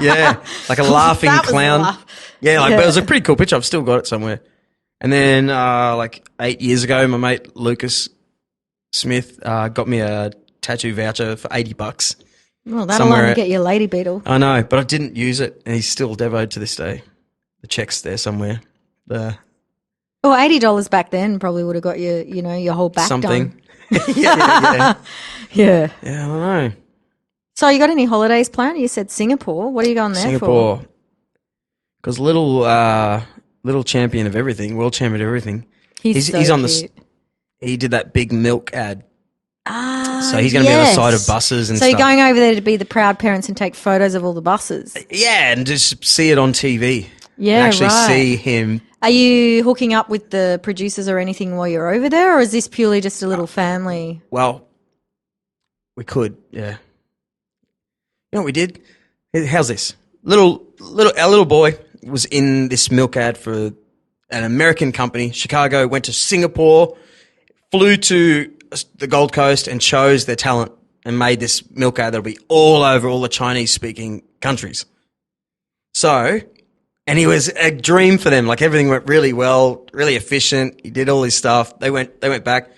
Yeah, like a laughing That was a clown. laugh. Yeah, like, Yeah. but it was a pretty cool picture. I've still got it somewhere. And then, like 8 years ago, my mate Lucas Smith got me a tattoo voucher for $80. Well, that'll somewhere- only get you a lady beetle. I know, but I didn't use it, and he's still devoted to this day. The check's there somewhere. Well, $80 back then probably would have got you, your whole back Something. done. Yeah. Yeah. Yeah, I don't know. So you got any holidays planned? You said Singapore. What are you going there Singapore. Because little champion of everything, world champion of everything. for? He's on cute. he did that big milk ad. Ah, So he's going to be on the side of yes. buses and So stuff. you're going over there to be the proud parents and take photos of all the buses. Yeah, and just see it on TV. Yeah, and actually right. see him. Are you hooking up with the producers or anything while you're over there, or is this purely just a little family? Well, we could, yeah. You know what we did? How's this? Our little boy was in this milk ad for an American company, Chicago, went to Singapore, flew to the Gold Coast and chose their talent and made this milk ad that'll be all over all the Chinese-speaking countries. So, and he was a dream for them. Like, everything went really well, really efficient. He did all his stuff. They went back.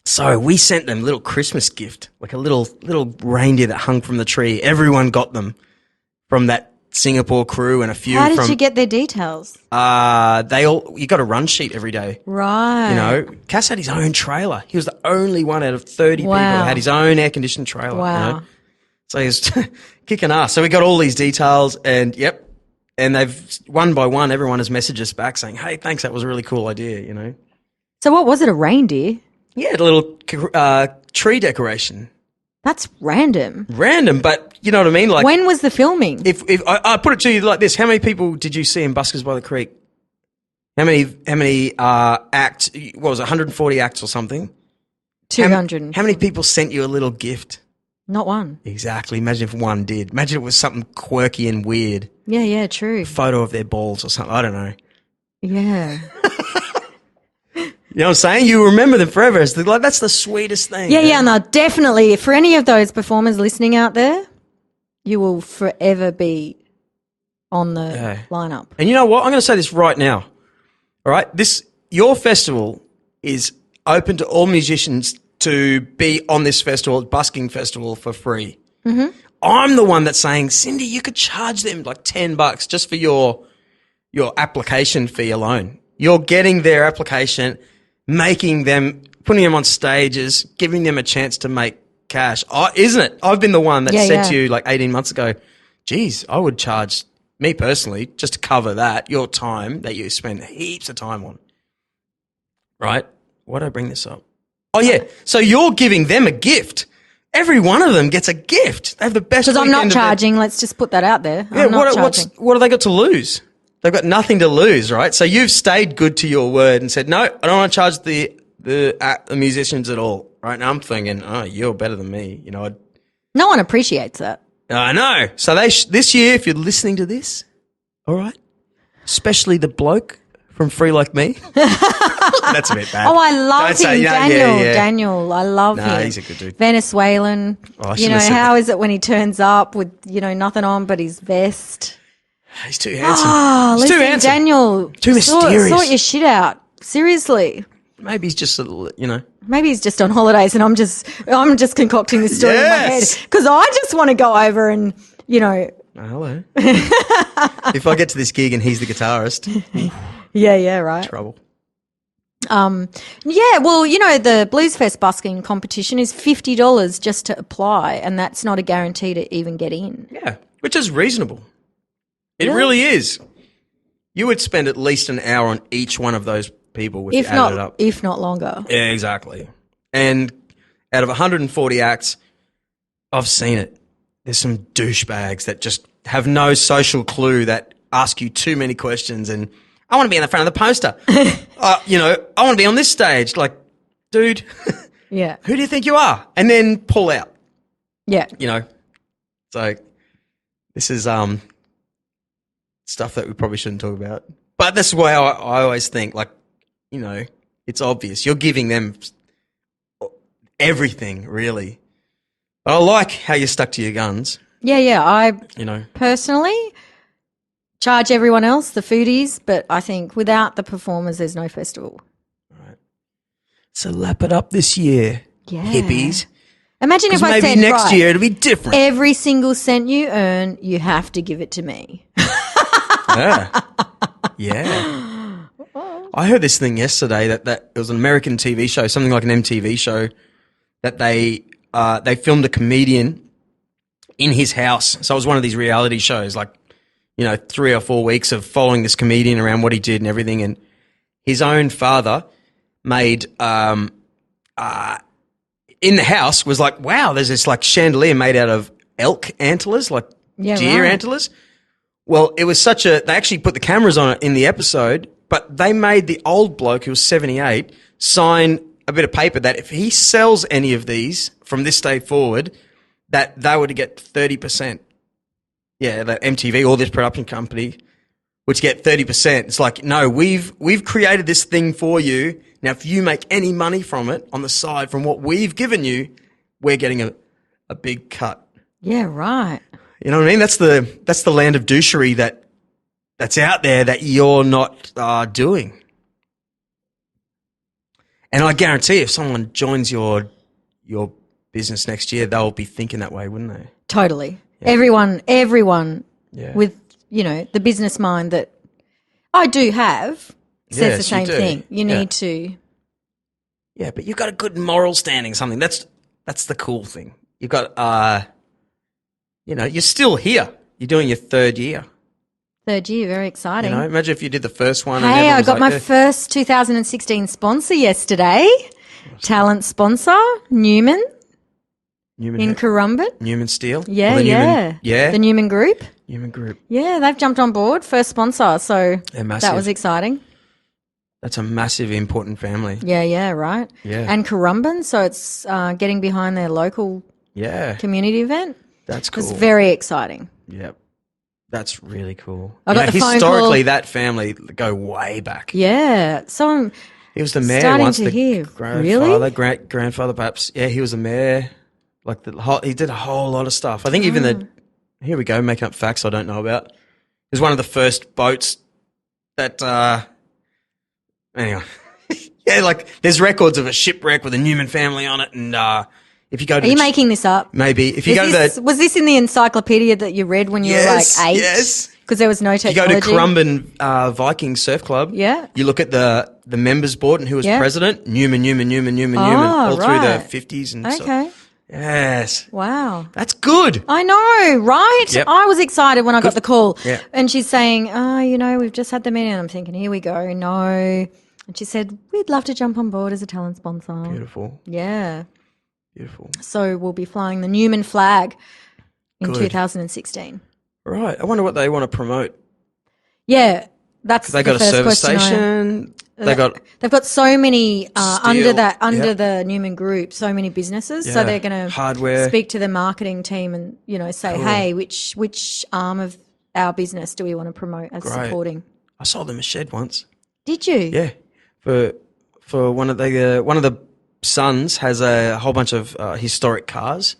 So we sent them a little Christmas gift, like a little reindeer that hung from the tree. Everyone got them from that Singapore crew and a few How did from. you get their details? You got a run sheet every day. Right. You know, Cass had his own trailer. He was the only one out of 30 people that had his own air conditioned trailer. Wow. You know? So he was kicking ass. So we got all these details, and yep. And they've one by one, everyone has messaged us back saying, "Hey, thanks, that was a really cool idea." You know. So what was it? A reindeer? Yeah, a little tree decoration. That's random. Random, but you know what I mean. Like, When was the filming? if I put it to you like this, how many people did you see in Buskers by the Creek? How many acts? What was it, 140 acts or something? 200. How many people sent you a little gift? Not one. Exactly. Imagine if one did. Imagine it was something quirky and weird. Yeah, true. Photo of their balls or something. I don't know. Yeah. You know what I'm saying? You remember them forever. It's like, that's the sweetest thing. Yeah, no, definitely. For any of those performers listening out there, you will forever be on the lineup. And you know what? I'm going to say this right now. All right? Your festival is open to all musicians to be on this festival, busking festival, for free. Mm-hmm. I'm the one that's saying, Cindy, you could charge them like $10 just for your application fee alone. You're getting their application, putting them on stages, giving them a chance to make cash. Isn't it? I've been the one that said to you like 18 months ago, geez, I would charge, me personally, just to cover that, your time that you spend heaps of time on. Right? Why did I bring this up? Oh, yeah. So you're giving them a gift. Every one of them gets a gift. They have the best Because I'm weekend not of charging. Let's just put that out there. Yeah, I'm not charging. what have they got to lose? They've got nothing to lose, right? So you've stayed good to your word and said, no, I don't want to charge the musicians at all. Right now I'm thinking, oh, you're better than me. You know, No one appreciates that. I know. So this year, if you're listening to this, all right, especially the bloke from Free Like Me. That's a bit bad. Oh, I love Don't him. say- yeah, Daniel. yeah. Daniel. I love him. Nah, he's a good dude. Venezuelan. Oh, I You shouldn't know, have said how that. is it when he turns up with, nothing on but his vest? He's too handsome. Oh, He's listen, too handsome. Daniel. Too mysterious. Sort your shit out. Seriously. Maybe he's just a little, Maybe he's just on holidays and I'm just concocting this story in my head. Yes. Because I just want to go over and, Oh, hello. If I get to this gig and he's the guitarist, yeah, right. trouble. Yeah, well, the Blues Fest busking competition is $50 just to apply, and that's not a guarantee to even get in. Yeah, which is reasonable. It Yeah. really is. You would spend at least an hour on each one of those people if you added it up. If not longer. Yeah, exactly. And out of 140 acts, I've seen it. There's some douchebags that just have no social clue, that ask you too many questions, and I want to be in the front of the poster. I want to be on this stage. Like, dude, Yeah. who do you think you are? And then pull out. Yeah. So this is stuff that we probably shouldn't talk about. But that's why I always think, like, it's obvious. You're giving them everything, really. But I like how you stuck to your guns. Yeah. I You know, personally charge everyone else, the foodies, but I think without the performers, there's no festival. so lap it up this year, Yeah. hippies. Imagine if Because I maybe said, next right, year it'll be different. every single cent you earn, you have to give it to me. Yeah. Yeah. I heard this thing yesterday that it was an American TV show, something like an MTV show, that they filmed a comedian in his house. So it was one of these reality shows, like, 3 or 4 weeks of following this comedian around, what he did and everything. And his own father made in the house was like, wow, there's this like chandelier made out of elk antlers, like deer antlers. Well, it was they actually put the cameras on it in the episode, but they made the old bloke, who was 78, sign a bit of paper that if he sells any of these from this day forward, that they were to get 30%. Yeah, that MTV or this production company would get 30%. It's like, no, we've created this thing for you. Now, if you make any money from it on the side from what we've given you, we're getting a big cut. Yeah, right. You know what I mean? That's the land of douchery that's out there that you're not doing. And I guarantee if someone joins your business next year, they'll be thinking that way, wouldn't they? Totally. Yeah. Everyone yeah. with, the business mind that I do have says the same thing. You need to. Yeah, but you've got a good moral standing, something. That's the cool thing. You've got, you're still here. You're doing your third year. Third year, very exciting. Imagine if you did the first one. Hey, I got my first 2016 sponsor yesterday. Talent sponsor, Newman in Currumbin. Newman Steel? Yeah, The Newman Group. Newman Group. Yeah, they've jumped on board, first sponsor, so they're massive. That was exciting. That's a massive, important family. Yeah, right. Yeah. And Currumbin, so it's getting behind their local community event. That's cool. It's very exciting. Yep. That's really cool. I got the phone historically, call. that family go way back. Yeah. So he was the mayor starting once. To hear. Grandfather, really? Grandfather, perhaps. Yeah, he was the mayor. Like he did a whole lot of stuff. I think even here we go, making up facts I don't know about. It was one of the first boats that. Anyway, yeah, like there's records of a shipwreck with a Newman family on it, and if you go to, are you making this up? Maybe if you was this in the encyclopedia that you read when you were like 8? Yes, because there was no technology. You go to Currumbin Viking Surf Club. Yeah, you look at the members board and who was president. Newman, all through the 50s and stuff. Yes. Wow. That's good. I know, right? Yep. I was excited when I got the call. Yeah. And she's saying, we've just had the meeting. And I'm thinking, here we go. No. And she said, we'd love to jump on board as a talent sponsor. Beautiful. Yeah. Beautiful. So we'll be flying the Newman flag in 2016. Right. I wonder what they want to promote. Yeah. That's they got a service station. They've got so many under the Newman Group, so many businesses. Yeah. So they're going to speak to the marketing team and say, hey, which arm of our business do we want to promote as supporting? I sold them a shed once. Did you? Yeah, for one of the sons has a whole bunch of historic cars.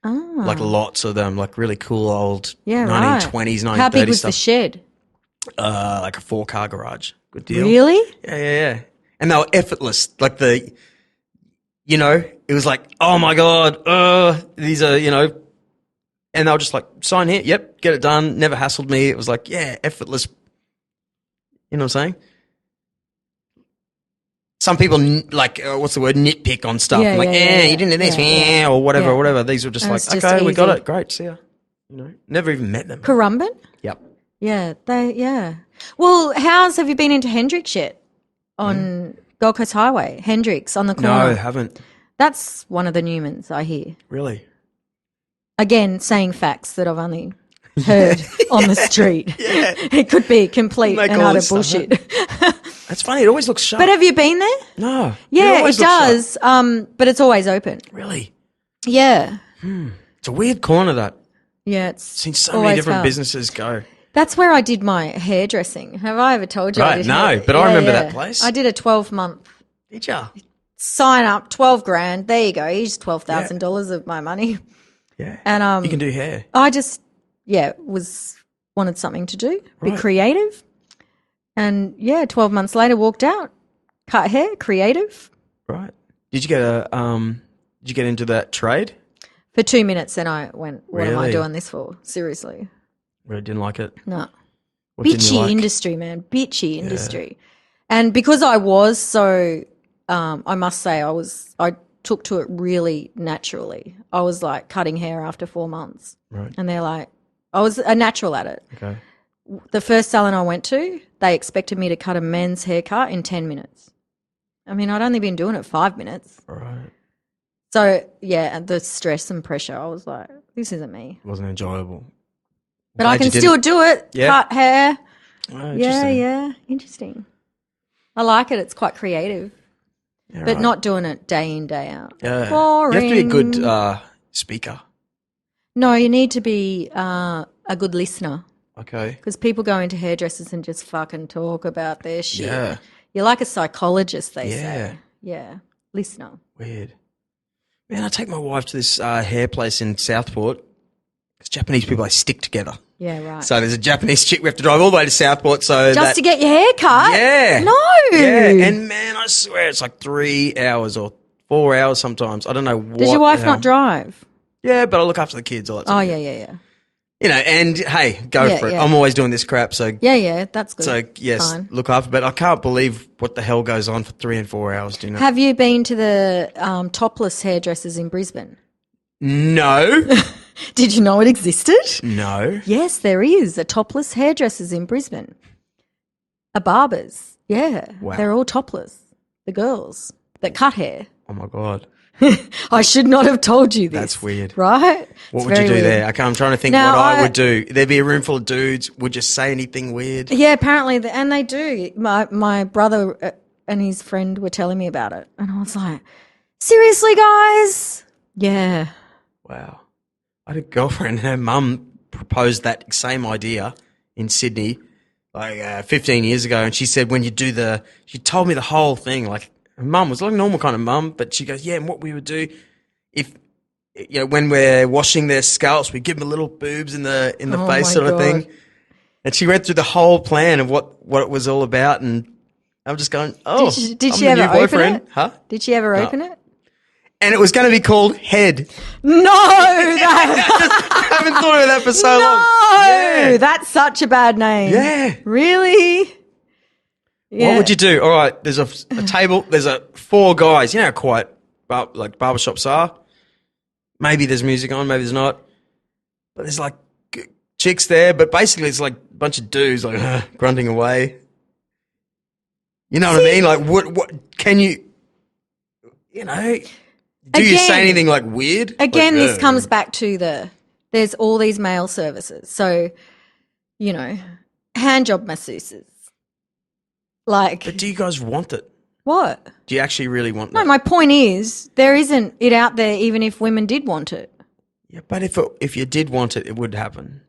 Oh. Like lots of them, like really cool old 1920s, 1930s How big was stuff. the shed? Like a 4-car garage. Good deal. Really? Yeah. And they were effortless. Like it was like, oh my God, these are, and they were just like, sign here. Yep. Get it done. Never hassled me. It was like, yeah, effortless. You know what I'm saying? Some people nitpick on stuff. You didn't do this, or whatever. These were just like, okay, easy. We got it. Great. See ya. Never even met them. Currumbin? Yep. Yeah, Well, have you been into Hendrix yet on Gold Coast Highway? Hendrix on the corner. No, I haven't. That's one of the Newmans, I hear. Really? Again, saying facts that I've only heard on the street. Yeah. It could be complete and utter bullshit. That's funny. It always looks sharp. But have you been there? No. Yeah, it does. But it's always open. Really? Yeah. It's a weird corner, that. Yeah, it's seen so many different businesses go. That's where I did my hairdressing. Have I ever told you? Right, no, but I remember that place. I did a 12-month. Did ya? Sign up, $12,000. There you go. Here's $12,000 of my money. Yeah. And you can do hair. I just wanted something to do, be creative. And 12 months later walked out, cut hair, creative. Right. Did you get into that trade? For 2 minutes, then I went, what am I Really? doing this for? Seriously. Really didn't like it? No. What didn't you Bitchy like? industry, man. Bitchy industry. And because I was so, I must say, I took to it really naturally. I was like cutting hair after 4 months. Right. And they're like, I was a natural at it. Okay. The first salon I went to, they expected me to cut a men's haircut in 10 minutes. I mean, I'd only been doing it 5 minutes. All right. So, and the stress and pressure, I was like, this isn't me. It wasn't enjoyable. But I can still do it, cut hair. Oh, interesting. Interesting. I like it. It's quite creative. Yeah, but right. not doing it day in, day out. Yeah. Boring. You have to be a good speaker. No, you need to be a good listener. Okay. Because people go into hairdressers and just fucking talk about their shit. Yeah. You're like a psychologist, they Yeah. say. Yeah. Listener. Weird. Man, I take my wife to this hair place in Southport. Because Japanese people, they stick together. Yeah, right. So there's a Japanese chick. We have to drive all the way to Southport. Just to get your hair cut? Yeah. No. Yeah. And man, I swear it's like 3 hours or 4 hours sometimes. I don't know what. Does your wife not drive? Yeah, but I look after the kids. All that Oh, stuff. yeah. You know, and hey, go for it. Yeah. I'm always doing this crap. So Yeah, that's good. So yes, Fine. look after. But I can't believe what the hell goes on for 3 and 4 hours. Do you know? Have you been to the topless hairdressers in Brisbane? No. Did you know it existed? No. Yes, there is a topless hairdressers in Brisbane. A barbers. Yeah. Wow. They're all topless. The girls that cut hair. Oh my God. I should not have told you this. That's weird. Right? What would you do there? Okay, I'm trying to think Now, what I would do. There'd be a room full of dudes. Would you say anything weird? Yeah, apparently, and they do. My brother and his friend were telling me about it. And I was like, seriously, guys? Yeah. Wow. I had a girlfriend and her mum proposed that same idea in Sydney like 15 years ago. And she said she told me the whole thing. Like her mum was like a normal kind of mum, but she goes, yeah, and what we would do if, you know, when we're washing their scalps, we give them a little boobs in the face sort of thing. And she went through the whole plan of what it was all about. And I'm just going, oh, did she ever open it? Huh? Did she ever open it? And it was going to be called Head. No, I haven't thought of that for so long. No, that's such a bad name. Yeah. Really? Yeah. What would you do? All right, there's a table. There's 4 guys. You know how quiet like barbershops are? Maybe there's music on, maybe there's not. But there's like chicks there. But basically it's like a bunch of dudes like grunting away. You know what I mean? Like what can you know... Do you say anything like weird? Again, like, this comes back to there's all these male services. So, you know, hand job masseuses. Like. But do you guys want it? What? Do you actually really want No, that? my point is there isn't it out there even if women did want it. Yeah, but if you did want it, it would happen.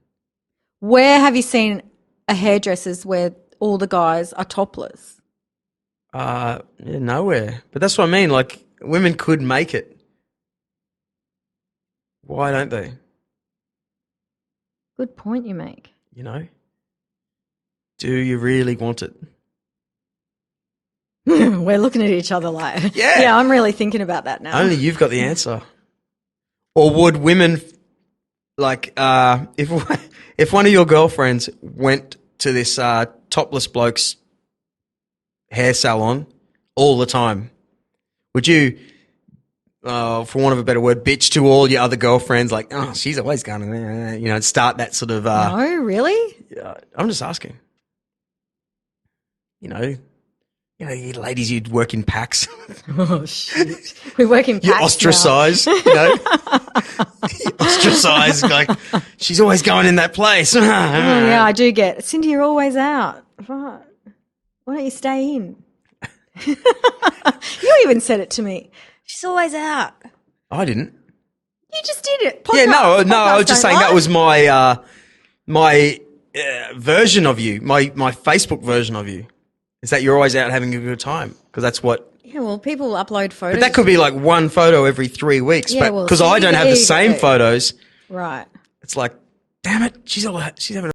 Where have you seen a hairdresser's where all the guys are topless? Yeah, nowhere. But that's what I mean. Like, women could make it. Why don't they? Good point you make. You know? Do you really want it? We're looking at each other like, yeah, I'm really thinking about that now. Only you've got the answer. Or would women, like, if one of your girlfriends went to this topless bloke's hair salon all the time, would you, for want of a better word, bitch to all your other girlfriends like, oh, she's always going there, you know, and start that sort of... no, really? I'm just asking. You know, you ladies, you'd work in packs. Oh, shit. We work in packs You're ostracised, you know. You're ostracised, like, she's always going in that place. Oh, yeah, I do get, Cindy, you're always out. Right. Why don't you stay in? You even said it to me. She's always out. I didn't. You just did it. No, I was just saying that was my version of you, my Facebook version of you, is that you're always out having a good time because that's what Yeah, well, people upload photos. But that could be like one photo every 3 weeks. Yeah, but because I don't have the same photos. Right. It's like, damn it, she's having